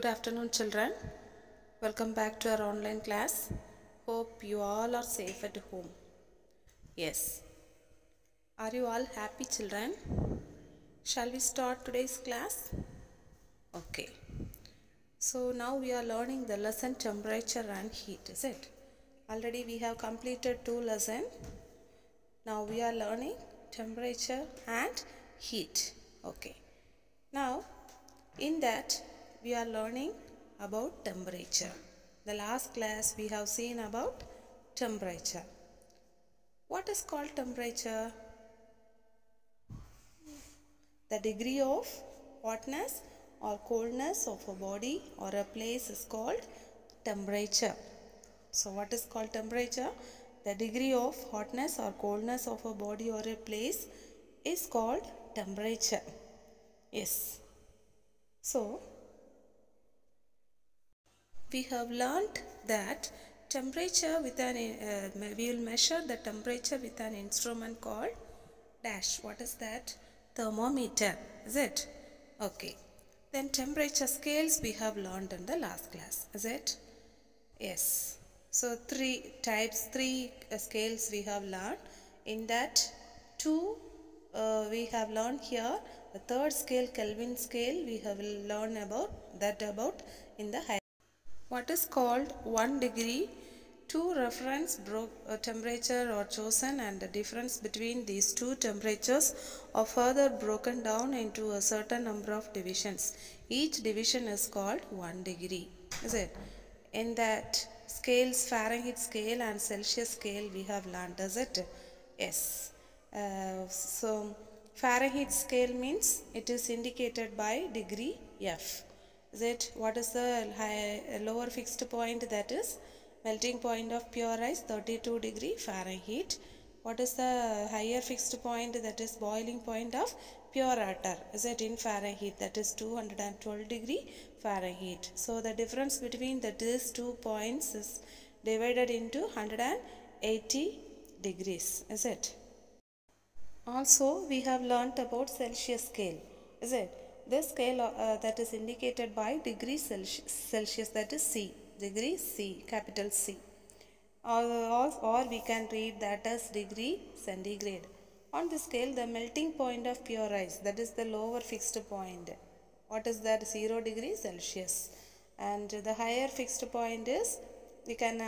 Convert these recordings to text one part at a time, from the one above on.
afternoon, children. Welcome back to our online class. Hope you all are safe at home. Yes. Are you all happy, children? Shall we start today's class? Okay. So now we are learning the lesson temperature and heat, is it? Already we have completed 2 lessons. Now we are learning temperature and heat. Okay. Now in that we are learning about temperature. The last class we have seen about temperature. What is called temperature? The degree of hotness or coldness of a body or a place is called temperature. So what is called temperature? The degree of hotness or coldness of a body or a place is called temperature. Yes. So we have learnt that temperature with an we will measure the temperature with an instrument called dash. What is that? Thermometer. Is it? Okay. Then temperature scales we have learned in the last class. Is it? Yes. So three scales we have learned. In that we have learned here. The third scale, Kelvin scale, we have learned about in the high. What is called 1 degree? Two reference temperature are chosen and the difference between these two temperatures are further broken down into a certain number of divisions. Each division is called 1 degree. Is it? In that scales, Fahrenheit scale and Celsius scale we have learned, is it? Yes. So Fahrenheit scale means it is indicated by degree F. Is it? What is the lower fixed point? That is melting point of pure ice, 32 degree Fahrenheit. What is the higher fixed point? That is boiling point of pure water. Is it in Fahrenheit? That is 212 degree Fahrenheit. So the difference between these 2 points is divided into 180 degrees. Is it? Also we have learnt about Celsius scale. Is it? This scale that is indicated by degree Celsius, that is C, degree C, capital C. Or we can read that as degree centigrade. On this scale, the melting point of pure ice, that is the lower fixed point. What is that? 0 degree Celsius. And the higher fixed point is, we can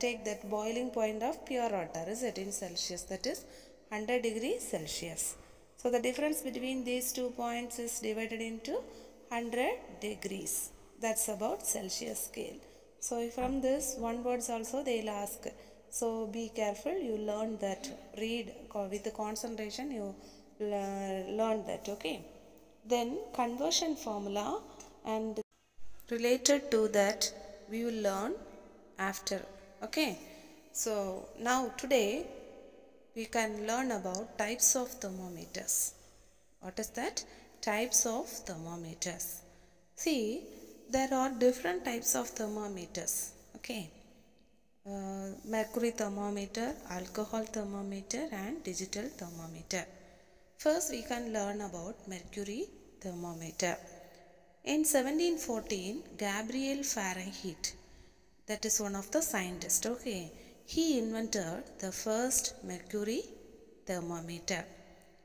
take that boiling point of pure water, is it, in Celsius, that is 100 degree Celsius. So the difference between these 2 points is divided into 100 degrees. That's about Celsius scale. So from this one words also they will ask. So be careful, you learn that. Read with the concentration, you learn that. Okay. Then conversion formula and related to that we will learn after. Okay. So now today we can learn about types of thermometers. What is that? Types of thermometers. See, there are different types of thermometers. Okay. Mercury thermometer, alcohol thermometer and digital thermometer. First we can learn about mercury thermometer. In 1714, Gabriel Fahrenheit, that is one of the scientists, okay, he invented the first mercury thermometer.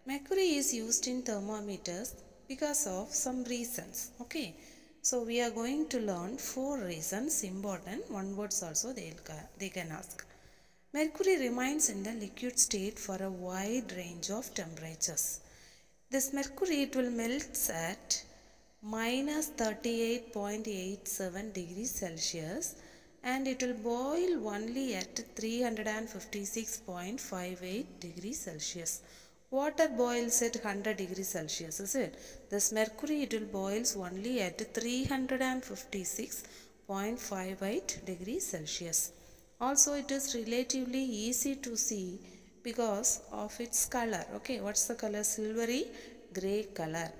Mercury is used in thermometers because of some reasons, okay. So we are going to learn 4 reasons important. One words also they can ask. Mercury remains in the liquid state for a wide range of temperatures. This mercury, it will melt at minus 38.87 degrees Celsius and it will boil only at 356.58 degrees Celsius. Water boils at 100 degrees Celsius, is it? This mercury, it will boils only at 356.58 degrees Celsius. Also it is relatively easy to see because of its color. Okay, what's the color? Silvery gray color.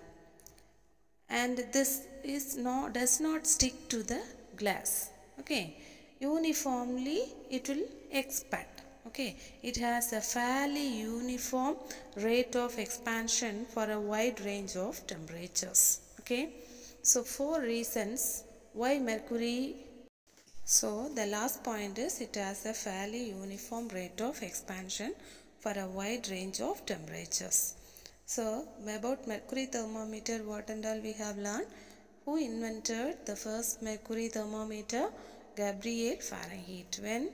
And this does not stick to the glass. Okay, uniformly it will expand. Okay, it has a fairly uniform rate of expansion for a wide range of temperatures. Okay, so 4 reasons Why mercury? So the last point is it has a fairly uniform rate of expansion for a wide range of temperatures. So about mercury thermometer, what and all we have learned. Who invented the first mercury thermometer? Gabriel Fahrenheit when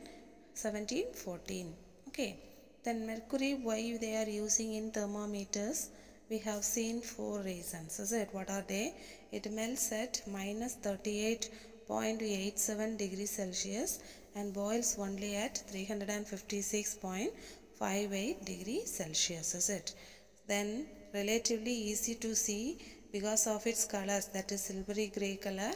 1714. Okay. Then mercury, why they are using in thermometers? We have seen 4 reasons. Is it? What are they? It melts at minus 38.87 degrees Celsius and boils only at 356.58 degrees Celsius. Is it? Then relatively easy to see because of its colors, that is silvery gray color.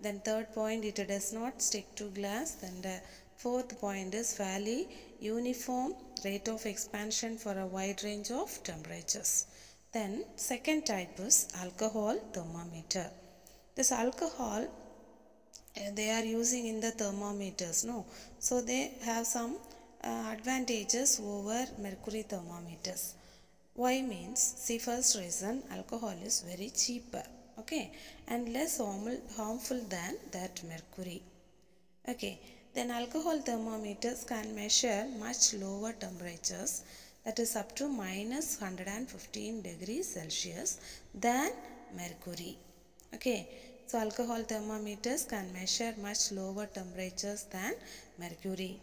Then third point, it does not stick to glass. Then the fourth point is fairly uniform rate of expansion for a wide range of temperatures. Then second type is alcohol thermometer. This alcohol they are using in the thermometers, no? So they have some advantages over mercury thermometers. Why means, see, first reason, alcohol is very cheaper, okay, and less harmful than that mercury. Okay, then alcohol thermometers can measure much lower temperatures, that is up to minus 115 degrees Celsius than mercury. Okay, so alcohol thermometers can measure much lower temperatures than mercury.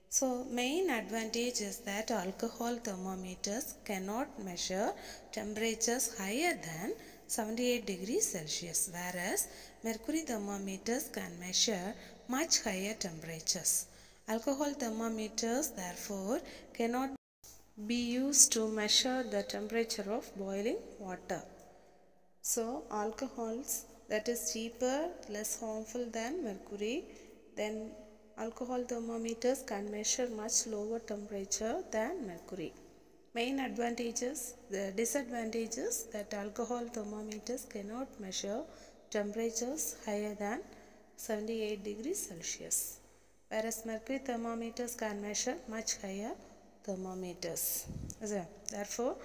So main advantage is that alcohol thermometers cannot measure temperatures higher than 78 degrees Celsius, whereas mercury thermometers can measure much higher temperatures. Alcohol thermometers therefore cannot be used to measure the temperature of boiling water. So alcohols, that is cheaper, less harmful than mercury. Then alcohol thermometers can measure much lower temperature than mercury. Main advantages, the disadvantages, that alcohol thermometers cannot measure temperatures higher than 78 degrees Celsius, whereas mercury thermometers can measure much higher thermometers. Therefore,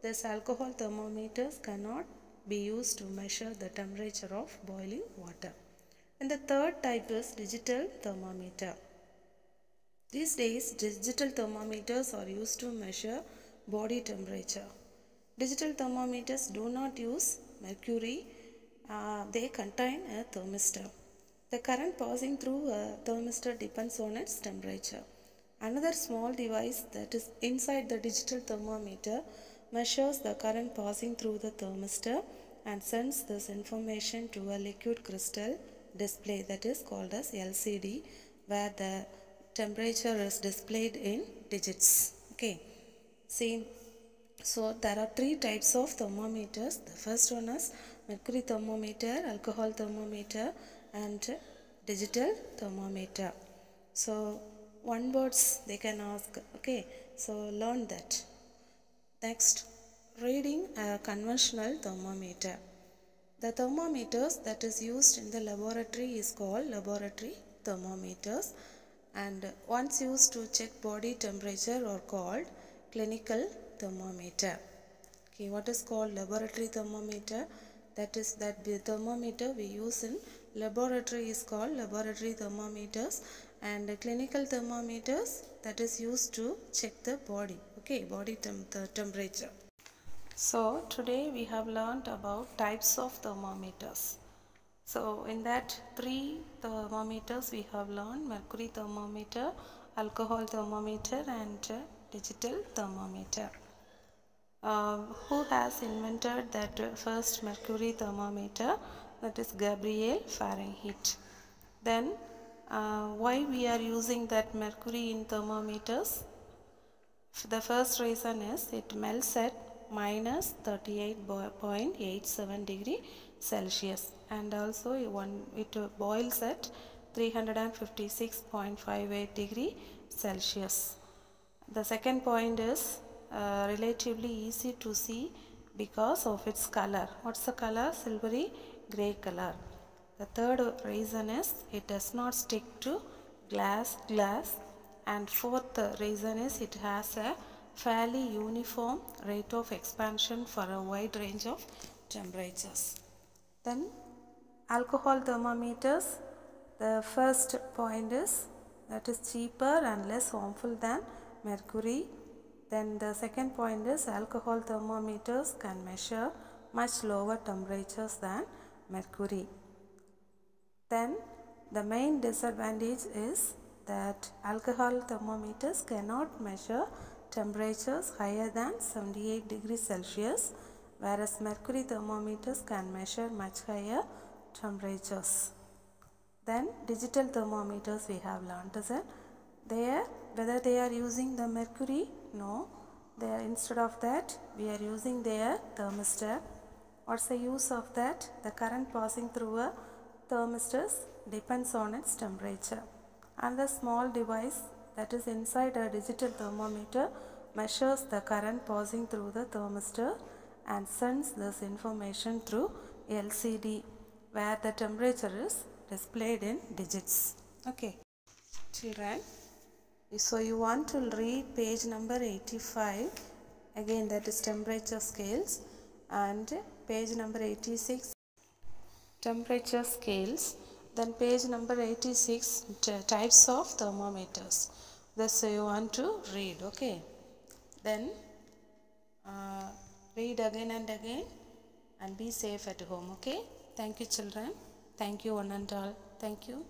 this alcohol thermometers cannot be used to measure the temperature of boiling water. And the third type is digital thermometer. These days, digital thermometers are used to measure body temperature. Digital thermometers do not use mercury. They contain a thermistor. The current passing through a thermistor depends on its temperature. Another small device that is inside the digital thermometer measures the current passing through the thermistor and sends this information to a liquid crystal display, that is called as LCD, where the temperature is displayed in digits. Okay. See, so there are 3 types of thermometers. The first one is mercury thermometer, alcohol thermometer, and digital thermometer. So one words they can ask. Okay, so learn that. Next, reading a conventional thermometer. The thermometers that is used in the laboratory is called laboratory thermometers, and ones used to check body temperature are called clinical thermometer. Okay, what is called laboratory thermometer? That is that the thermometer we use in laboratory is called laboratory thermometers, and clinical thermometers that is used to check the body, okay, body temperature. So today we have learned about types of thermometers. So in that 3 thermometers we have learned: mercury thermometer, alcohol thermometer, and digital thermometer. Who has invented that first mercury thermometer? That is Gabriel Fahrenheit. Then why we are using that mercury in thermometers? The first reason is it melts at minus 38.87 degree Celsius, and also it boils at 356.58 degree Celsius. The second point is relatively easy to see because of its color. What's the color? Silvery gray color. The third reason is it does not stick to glass. And fourth reason is it has a fairly uniform rate of expansion for a wide range of temperatures. Then alcohol thermometers, the first point is that is cheaper and less harmful than mercury. Then the second point is alcohol thermometers can measure much lower temperatures than mercury. Then the main disadvantage is that alcohol thermometers cannot measure temperatures higher than 78 degrees Celsius, whereas mercury thermometers can measure much higher temperatures. Then digital thermometers we have learnt is that whether they are using the mercury, no, instead of that we are using their thermostat. What's the use of that? The current passing through a thermostat depends on its temperature, and the small device that is inside a digital thermometer measures the current passing through the thermostat and sends this information through LCD where the temperature is displayed in digits. Okay, children, so you want to read page number 85 again, that is temperature scales, and page number 86 temperature scales, then page number 86 types of thermometers. This you want to read. Okay, then read again and again and be safe at home. Okay, thank you children, thank you one and all, thank you.